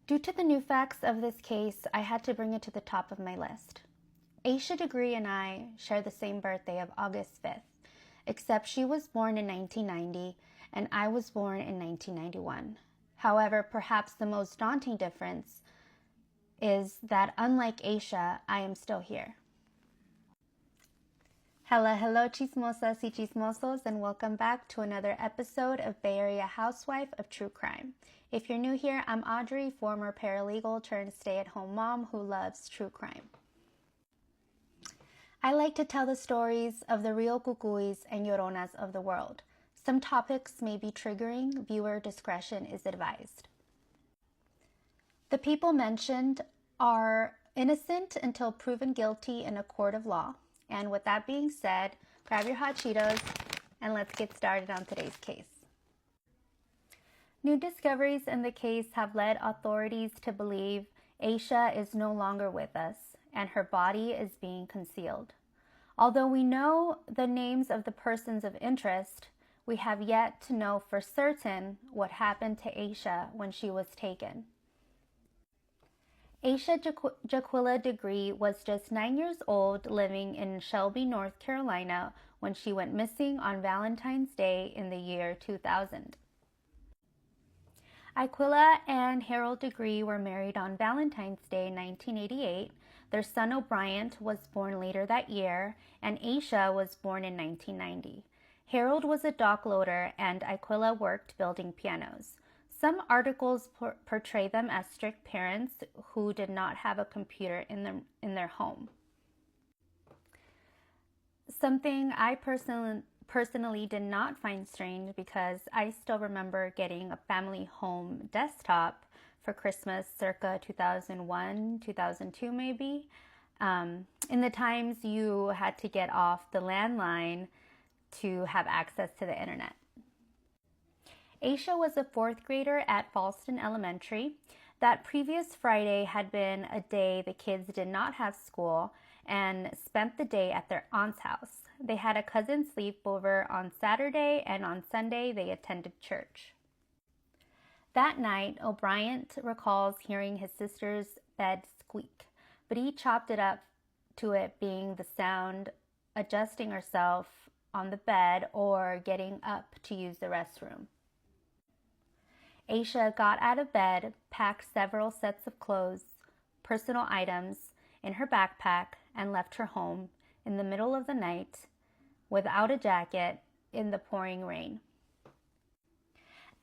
Due to the new facts of this case, I had to bring it to the top of my list. Asha Degree and I share the same birthday of August 5th, except she was born in 1990 and I was born in 1991. However, perhaps the most daunting difference is that unlike Asha, I am still here. Hello chismosas y chismosos, and welcome back to another episode of Bay Area Housewife of True Crime. If you're new here, I'm Audrey, former paralegal turned stay-at-home mom who loves true crime. I like to tell the stories of the real cucuys and lloronas of the world. Some topics may be triggering. Viewer discretion is advised. The people mentioned are innocent until proven guilty in a court of law. And with that being said, grab your hot Cheetos and let's get started on today's case. New discoveries in the case have led authorities to believe Asha is no longer with us and her body is being concealed. Although we know the names of the persons of interest, we have yet to know for certain what happened to Asha when she was taken. Asha Jaquilla Degree was just 9 years old, living in Shelby, North Carolina, when she went missing on Valentine's Day in the year 2000. Aquila and Harold Degree were married on Valentine's Day 1988. Their son O'Brien was born later that year, and Asha was born in 1990. Harold was a dock loader, and Aquila worked building pianos. Some articles portray them as strict parents who did not have a computer in their home. Something I personally did not find strange, because I still remember getting a family home desktop for Christmas circa 2001, 2002 maybe. In the times you had to get off the landline to have access to the internet. Asha was a fourth grader at Fallston Elementary. That previous Friday had been a day the kids did not have school and spent the day at their aunt's house. They had a cousin sleepover on Saturday, and on Sunday they attended church. That night, O'Brien recalls hearing his sister's bed squeak, but he chopped it up to it being the sound adjusting herself on the bed or getting up to use the restroom. Asha got out of bed, packed several sets of clothes, personal items in her backpack, and left her home in the middle of the night without a jacket in the pouring rain.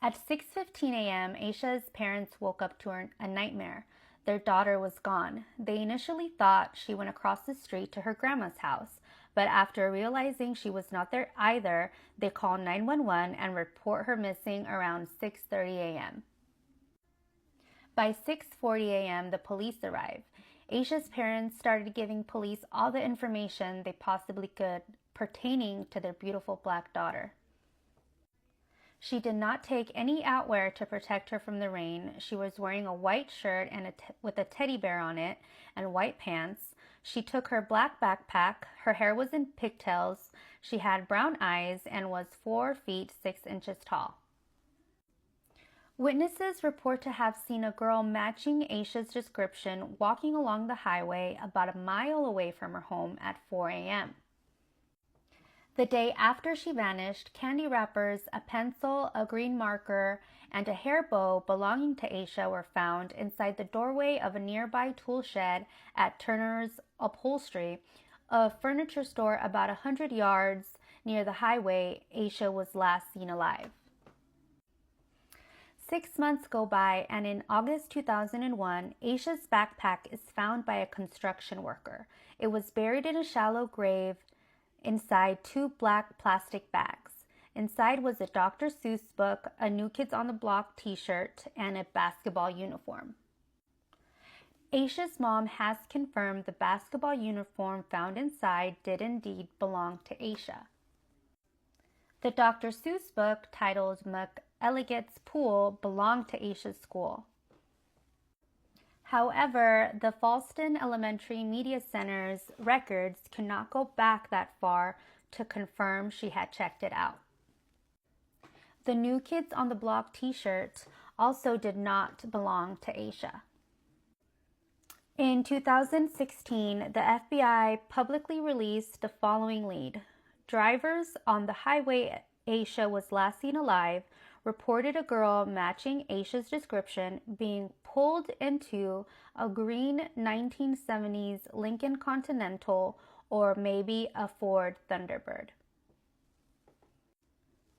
At 6:15 a.m., Asha's parents woke up to a nightmare. Their daughter was gone. They initially thought she went across the street to her grandma's house, but after realizing she was not there either, they called 911 and report her missing around 6:30 a.m. By 6:40 a.m., the police arrived. Asha's parents started giving police all the information they possibly could pertaining to their beautiful black daughter. She did not take any outwear to protect her from the rain. She was wearing a white shirt and with a teddy bear on it and white pants. She took her black backpack. Her hair was in pigtails. She had brown eyes and was 4 feet 6 inches tall. Witnesses report to have seen a girl matching Asha's description walking along the highway about a mile away from her home at 4 a.m. The day after she vanished, candy wrappers, a pencil, a green marker, and a hair bow belonging to Asha were found inside the doorway of a nearby tool shed at Turner's Upholstery, a furniture store about 100 yards near the highway Asha was last seen alive. 6 months go by, and in August 2001, Asha's backpack is found by a construction worker. It was buried in a shallow grave inside 2 black plastic bags. Inside was a Dr. Seuss book, a New Kids on the Block t-shirt, and a basketball uniform. Asha's mom has confirmed the basketball uniform found inside did indeed belong to Asha. The Dr. Seuss book, titled McElligot's Pool, belonged to Asha's school. However, the Fallston Elementary Media Center's records could not go back that far to confirm she had checked it out. The New Kids on the Block t-shirt also did not belong to Asha. In 2016, the FBI publicly released the following lead. Drivers on the highway Asha was last seen alive reported a girl matching Asha's description being pulled into a green 1970s Lincoln Continental or maybe a Ford Thunderbird.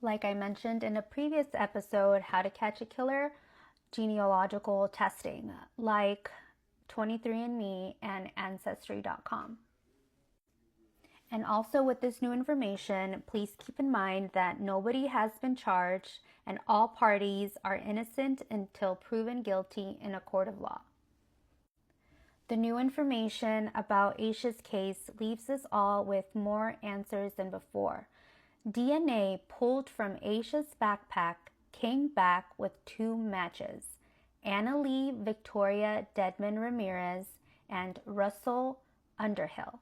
Like I mentioned in a previous episode, How to Catch a Killer, genealogical testing, like 23andMe and Ancestry.com. And also with this new information, please keep in mind that nobody has been charged and all parties are innocent until proven guilty in a court of law. The new information about Asha's case leaves us all with more answers than before. DNA pulled from Asha's backpack came back with 2 matches: Anna Lee Victoria Dedman Ramirez and Russell Underhill.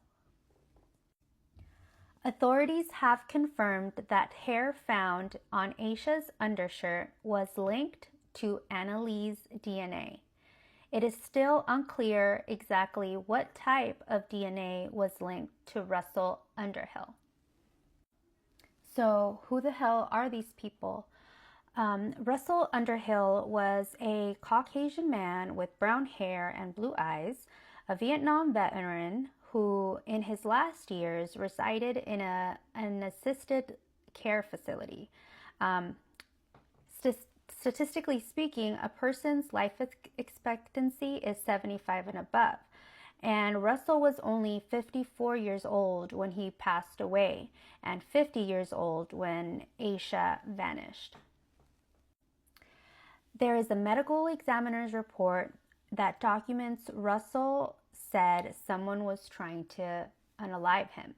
Authorities have confirmed that hair found on Asha's undershirt was linked to Anna Lee's DNA. It is still unclear exactly what type of DNA was linked to Russell Underhill. So, who the hell are these people? Russell Underhill was a Caucasian man with brown hair and blue eyes, a Vietnam veteran who in his last years resided in an assisted care facility. Statistically speaking, a person's life expectancy is 75 and above, and Russell was only 54 years old when he passed away and 50 years old when Asha vanished. There is a medical examiner's report that documents Russell said someone was trying to unalive him.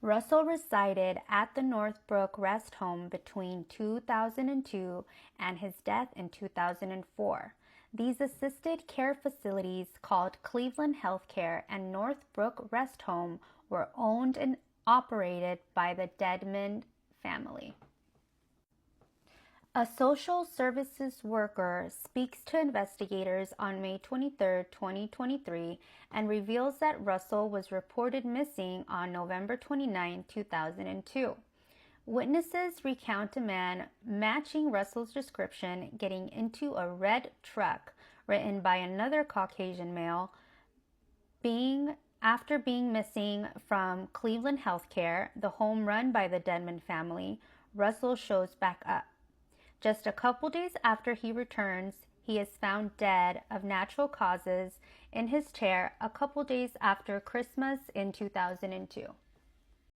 Russell resided at the Northbrook Rest Home between 2002 and his death in 2004. These assisted care facilities, called Cleveland Healthcare and Northbrook Rest Home, were owned and operated by the Dedman family. A social services worker speaks to investigators on May 23, 2023, and reveals that Russell was reported missing on November 29, 2002. Witnesses recount a man matching Russell's description getting into a red truck written by another Caucasian male. After being missing from Cleveland Healthcare, the home run by the Dedman family, Russell shows back up. Just a couple days after he returns, he is found dead of natural causes in his chair a couple days after Christmas in 2002.